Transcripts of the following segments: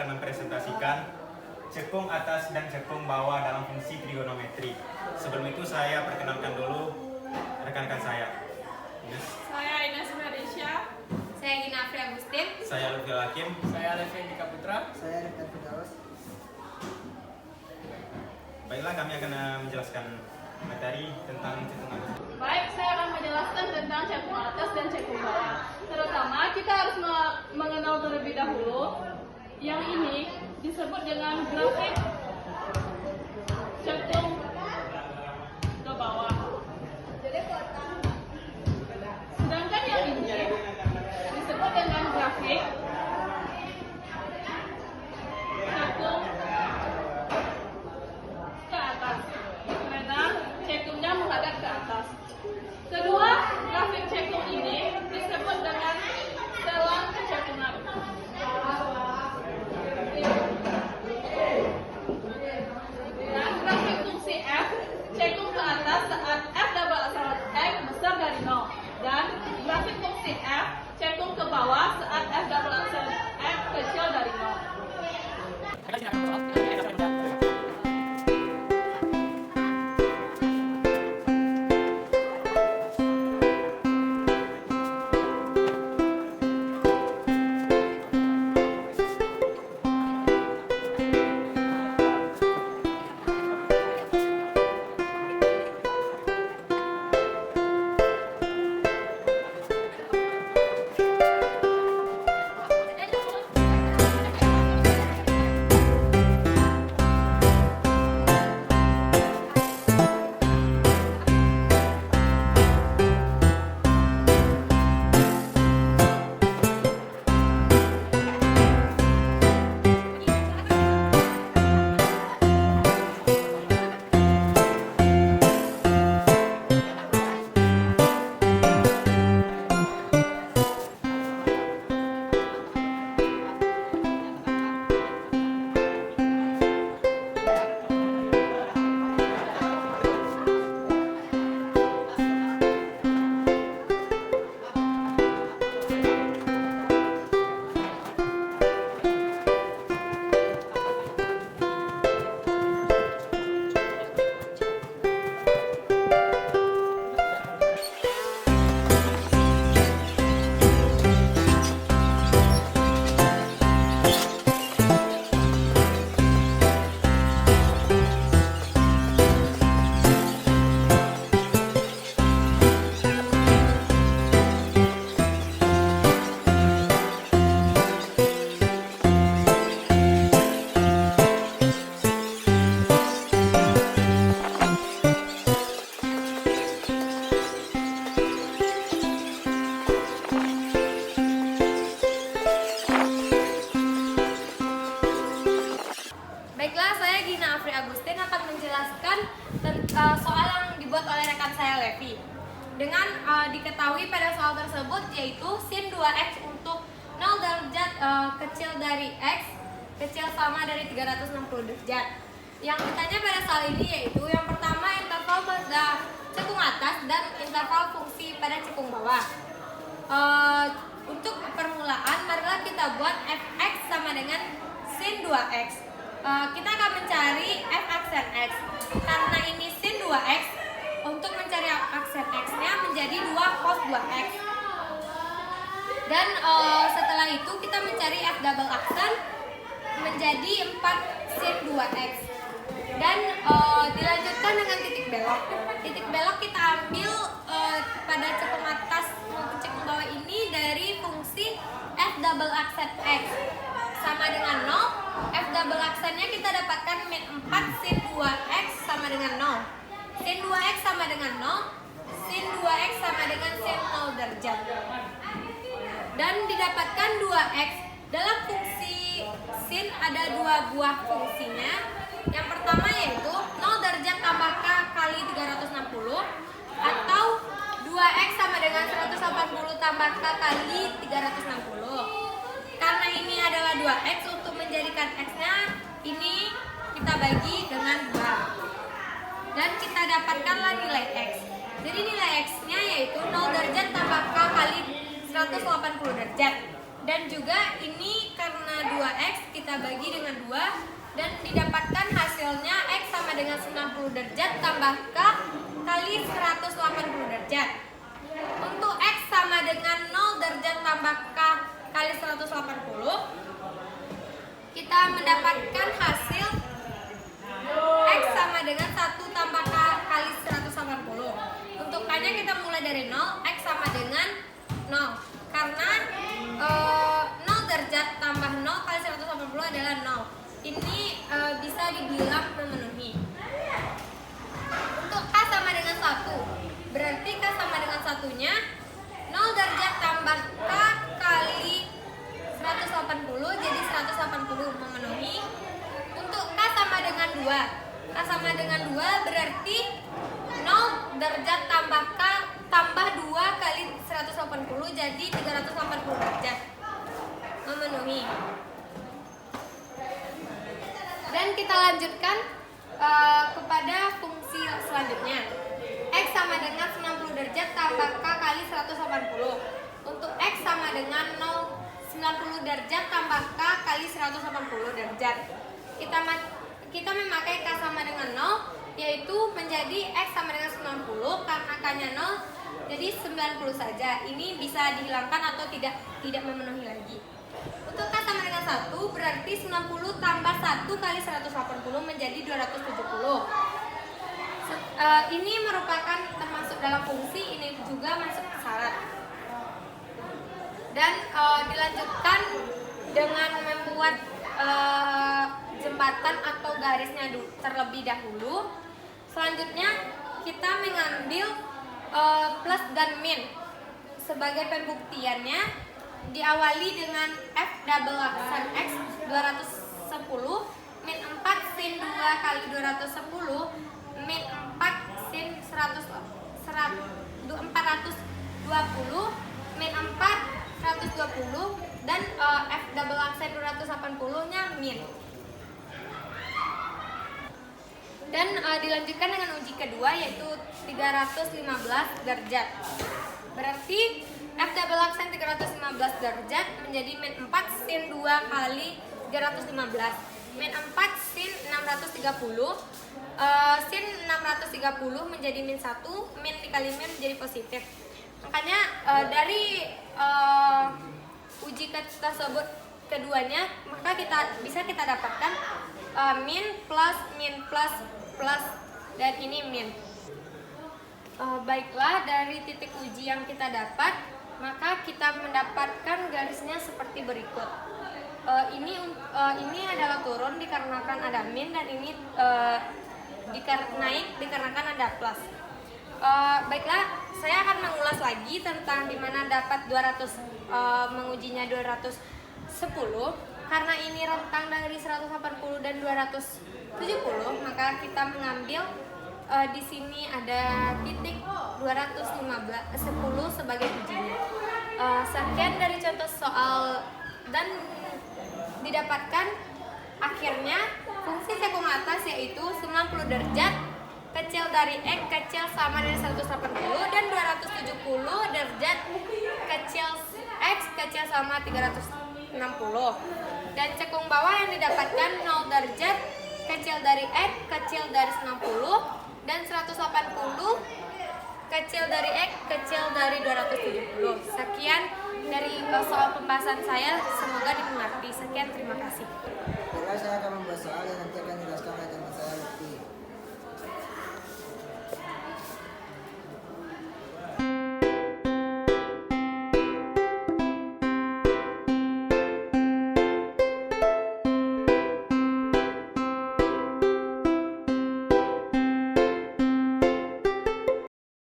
mempresentasikan cekung atas dan cekung bawah dalam fungsi trigonometri. Sebelum itu saya perkenalkan dulu rekan-rekan saya. Saya Ines Marisha. Saya Gina Afri Agustin. Saya Lutfi Hakim. Saya Levin Dika Putra. Saya Rifat Firdaus. Baiklah, kami akan menjelaskan materi tentang cekung atas. Baik, saya akan menjelaskan tentang cekung atas dan cekung bawah. Terutama kita harus mengenal terlebih dahulu. Yang ini disebut dengan grafik cekung ke bawah. Sedangkan yang ini disebut dengan grafik cekung ke atas, karena cekungnya menghadap ke atas. Kedua, grafik cekung ini disebut dengan selang kecekungan. Dan grafik fungsi f cekung ke atas saat f double aksen x besar dari 0. Dan grafik fungsi f cekung ke bawah saat f double aksen x kecil dari 0. Baiklah, saya Gina Afri Agustin akan menjelaskan soal yang dibuat oleh rekan saya Levi. Dengan diketahui pada soal tersebut yaitu sin 2x untuk 0 derajat kecil dari x kecil sama dari 360 derajat. Yang ditanya pada soal ini yaitu yang pertama interval pada cekung atas dan interval fungsi pada cekung bawah. Untuk permulaan, marilah kita buat fx sama dengan sin 2x. Kita akan mencari f aksen x. Karena ini sin 2x, untuk mencari aksen x-nya menjadi 2 cos 2x. Dan setelah itu kita mencari f double aksen menjadi 4 sin 2x. Dan dilanjutkan dengan titik belok. Titik belok kita ambil pada cekung atas maupun cekung bawah ini dari fungsi f double aksen x sama dengan 0. F double aksennya kita dapatkan min 4 sin 2x sama dengan 0. Sin 2x sama dengan 0. Sin 2x sama dengan sin 0 derajat. Dan didapatkan 2x. Dalam fungsi sin ada 2 buah fungsinya. Yang pertama yaitu 0 derajat tambah k kali 360 atau 2x sama dengan 180 tambah k kali 360. Karena ini adalah 2x, untuk menjadikan x-nya ini kita bagi dengan 2. Dan kita dapatkanlah nilai x. Jadi nilai x-nya yaitu 0 derajat tambah k kali 180 derajat. Dan juga ini karena 2x kita kita bagi dengan 2 dan didapatkan hasilnya X sama dengan 90 derajat tambah K kali 180 derajat. Untuk X sama dengan 0 derajat tambah K kali 180, kita mendapatkan hasil X sama dengan 1 tambah K kali 180. Untuk K-nya kita mulai dari 0, X sama dengan 0. Karena 0 derajat tambah 0 kali 180 adalah 0. Ini bisa dibilang memenuhi. Untuk K sama dengan 1, berarti K sama dengan 1-nya 0 derajat tambah K kali 180, jadi 180 memenuhi. Untuk K sama dengan 2, K sama dengan 2 berarti 0 derajat tambah K tambah 2 kali 180, jadi 380 derajat memenuhi. Dan kita lanjutkan kepada fungsi selanjutnya. X sama dengan 90 derajat tambah K kali 180. Untuk X sama dengan 90 derajat tambah K kali 180 derajat. Kita memakai K sama dengan 0, yaitu menjadi X sama dengan 90, karena K-nya 0, jadi 90 saja. Ini bisa dihilangkan atau tidak memenuhi lagi. Untuk K sama dengan 1, berarti 90 tambah 1 kali 180 menjadi 270. Ini merupakan termasuk dalam fungsi, ini juga masuk syarat. Dan dilanjutkan dengan membuat jembatan atau garisnya terlebih dahulu. Selanjutnya kita mengambil plus dan min. Sebagai pembuktiannya diawali dengan F double aksen X 210 min 4 sin 2 kali 210 min 4 sin 420 min 4 120 dan F double aksen 280 nya min. Dan dilanjutkan dengan uji kedua, yaitu 315 derajat. Berarti F double aksen 315 derajat menjadi min 4 sin 2 kali 315 min 4 sin 630. Sin 630 menjadi min 1, min dikali min menjadi positif. Makanya dari uji tersebut keduanya, maka bisa kita dapatkan min plus dan ini min. Baiklah, dari titik uji yang kita dapat, maka kita mendapatkan garisnya seperti berikut. Ini adalah turun dikarenakan ada min, dan ini naik dikarenakan ada plus. Baiklah, saya akan mengulas lagi tentang dimana dapat 200 mengujinya 210. Karena ini rentang dari 180 dan 270, maka kita mengambil di sini ada titik 210 sebagai ujinya. Sekian dari contoh soal, dan didapatkan akhirnya fungsi cekung atas, yaitu 90 derajat kecil dari X kecil sama dari 180 dan 270 derajat kecil X kecil sama 360. Dan cekung bawah yang didapatkan 0 derajat kecil dari X kecil dari 90 dan 180 kecil dari X kecil dari 270. Sekian dari soal pembahasan saya, semoga dimengerti. Sekian, terima kasih. Baiklah, saya akan membuat soal yang nanti akan dijelaskan oleh teman saya Lutfi.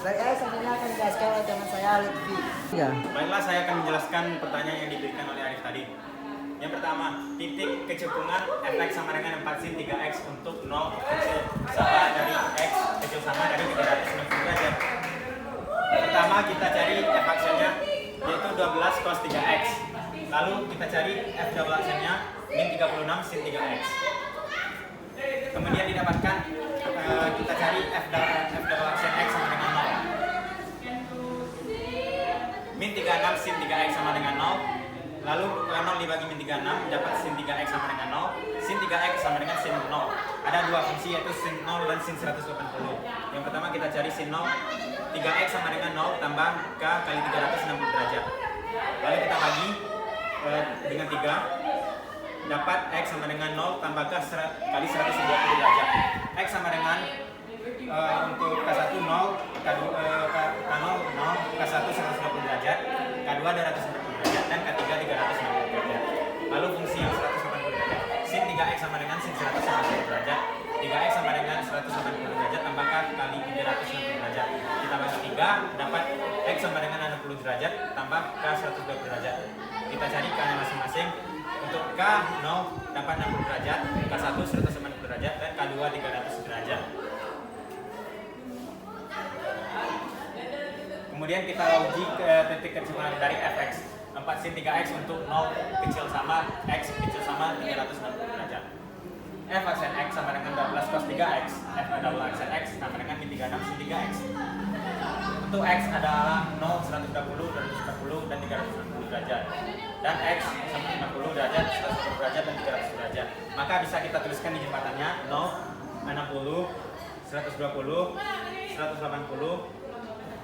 Baiklah, selanjutnya akan dijelaskan oleh teman saya Lutfi. Ya. Baiklah, saya akan menjelaskan pertanyaan yang diberikan oleh Arif tadi. Yang pertama, titik kecekungan fx sama dengan 4 sin 3x untuk 0 kecil sama dari x kecil sama dari 360 derajat. Pertama, kita cari f aksennya, yaitu 12 cos 3x. Lalu kita cari f double aksennya min 36 sin 3x. Kemudian didapatkan kita cari f double aksen x sama dengan 0. Min 36 sin 3x sama dengan 0. Lalu 0 dibagi min 36 dapat sin 3x sama dengan ada dua fungsi yaitu sin 0 dan sin 180. Yang pertama kita cari sin 0, 3x sama dengan 0 tambah k kali 360 derajat. Lalu kita bagi dengan 3, dapat x sama dengan 0 tambah k kali 120 derajat. X sama dengan untuk K1 0, K0 0, K1 120 derajat, K2 240 derajat, dan K3 360 derajat. Lalu fungsi yang 180 derajat, sin 3x sama dengan sin 180 derajat, 3x sama dengan 180 derajat tambah K kali 360 derajat. Kita bagi 3, dapat x sama dengan 60 derajat tambah K 120 derajat. Kita cari K-nya masing-masing. Untuk K 0 dapat 60 derajat, K1 180 derajat, dan K2 300 derajat. Kemudian kita uji ke titik kecepatan dari fx. 4 sin 3x untuk 0 kecil sama x kecil sama 360 derajat. F aksen x sama dengan 12 cos 3x. F double aksen x sama dengan min 36 sin 3x. Untuk x adalah 0, 120, 240, dan 360 derajat. Dan x sama 50 derajat, 140 derajat, dan 300 derajat. Maka bisa kita tuliskan di jembatannya 0, 60, 120, 180,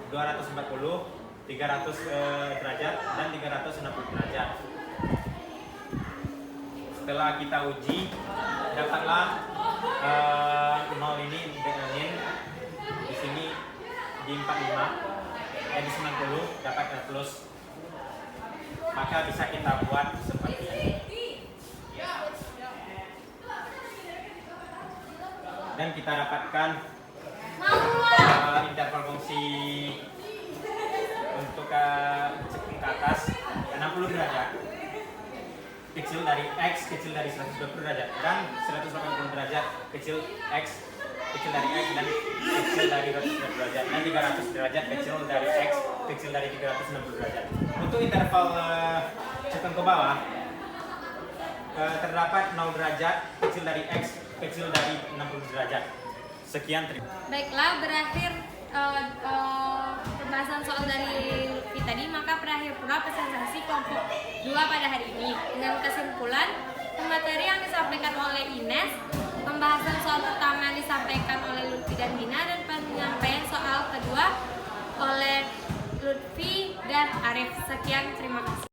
240, 300 derajat, dan 360 derajat. Setelah kita uji, dapatlah 0 ini dengan min di sini di 45, di 90 dapat plus. Maka bisa kita buat seperti ini. Dan kita dapatkan interval fungsi untuk cekung ke atas 60 derajat kecil dari x kecil dari 120 derajat dan 180 derajat kecil x kecil dari x dan kecil dari 120 derajat dan 300 derajat kecil dari x kecil dari 360 derajat. Untuk interval cekung ke bawah terdapat 0 derajat kecil dari x kecil dari 60 derajat. Sekian, terima kasih. Baiklah, berakhir pembahasan soal dari Lutfi tadi, maka berakhir pula presentasi kelompok 2 pada hari ini. Dengan kesimpulan, materi yang disampaikan oleh Ines, pembahasan soal pertama yang disampaikan oleh Lutfi dan Dina, dan penyampaian soal kedua oleh Lutfi dan Arif. Sekian, terima kasih.